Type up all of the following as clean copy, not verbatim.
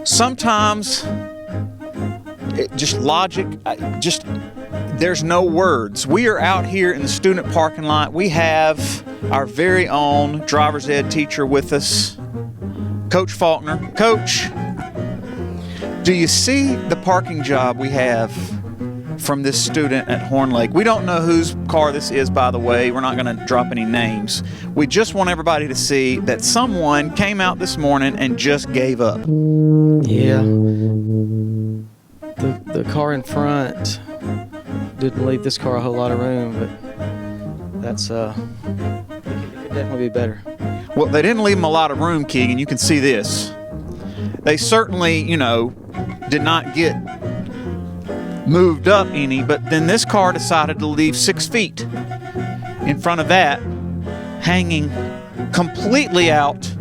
Sometimes, just logic, there's no words. We are out here in the student parking lot. We have our very own driver's ed teacher with us, Coach Faulkner. Coach, do you see the parking job we have from this student at Horn Lake? We don't know whose car this is, by the way. We're not going to drop any names. We just want everybody to see that someone came out this morning and just gave up. Yeah. The car in front didn't leave this car a whole lot of room, but that's it could definitely be better. Well, they didn't leave him a lot of room, Keegan. You can see this. They certainly, did not get moved up any, but then this car decided to leave 6 feet in front of that, hanging completely out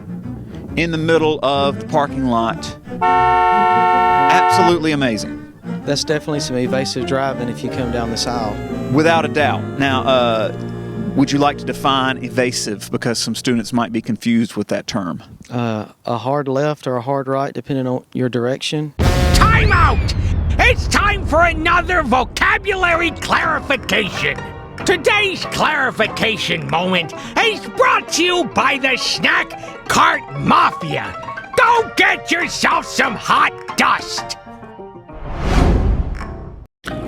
in the middle of the parking lot. Absolutely amazing. That's definitely some evasive driving if you come down this aisle. Without a doubt. Now, would you like to define evasive, because some students might be confused with that term? A hard left or a hard right, depending on your direction. Time out! It's time for another vocabulary clarification. Today's clarification moment is brought to you by the Snack Cart Mafia. Go get yourself some hot dust.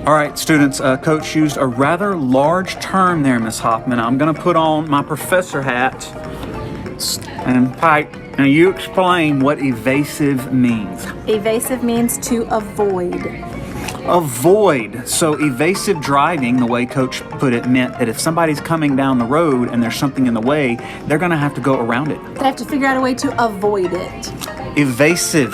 All right, students, Coach used a rather large term there, Miss Hoffman. I'm going to put on my professor hat and pipe, and you explain what evasive means. Evasive means to avoid. Avoid. So evasive driving, the way Coach put it, meant that if somebody's coming down the road and there's something in the way, they're going to have to go around it. They have to figure out a way to avoid it. Evasive.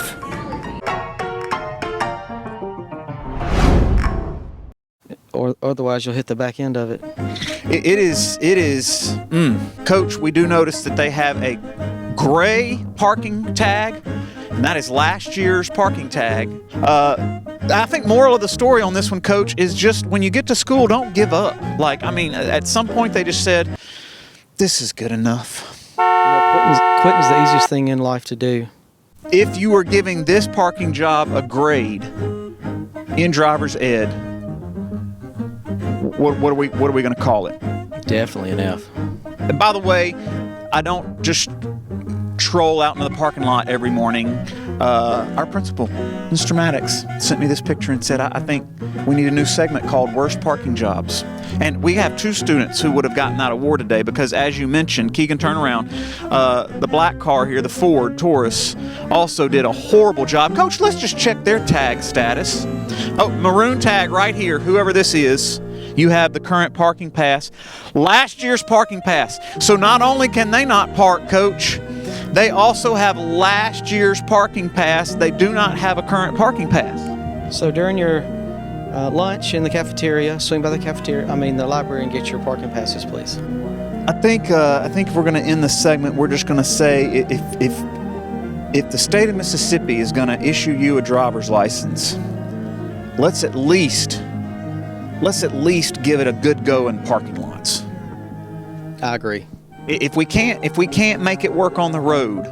Or otherwise you'll hit the back end of it. It is. Coach, we do notice that they have a gray parking tag, and that is last year's parking tag. I think moral of the story on this one, Coach, is just when you get to school, don't give up. At some point they just said, this is good enough. Quitting's the easiest thing in life to do. If you were giving this parking job a grade in driver's ed, what are we going to call it? Definitely an F. And by the way, I don't just troll out into the parking lot every morning. Our principal, Mr. Maddox, sent me this picture and said, I think we need a new segment called Worst Parking Jobs. And we have 2 students who would have gotten that award today because, as you mentioned, Keegan, turn around, the black car here, the Ford Taurus, also did a horrible job. Coach, let's just check their tag status. Oh, maroon tag right here, whoever this is. You have the current parking pass. Last year's parking pass. So not only can they not park, Coach, they also have last year's parking pass. They do not have a current parking pass. So during your lunch in the cafeteria, swing by the library, and get your parking passes, please. I think if we're going to end the segment, we're just going to say if the state of Mississippi is going to issue you a driver's license, let's at least give it a good go in parking lots. I agree. If we can't make it work on the road,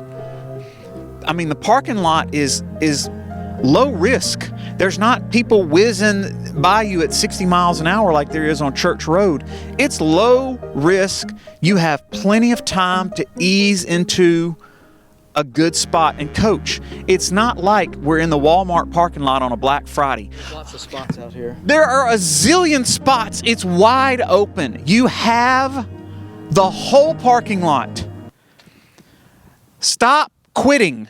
the parking lot is low risk. There's not people whizzing by you at 60 miles an hour like there is on Church Road. It's low risk. You have plenty of time to ease into a good spot. And Coach, it's not like we're in the Walmart parking lot on a Black Friday. Lots of spots out here. There are a zillion spots. It's wide open. You have the whole parking lot. Stop quitting.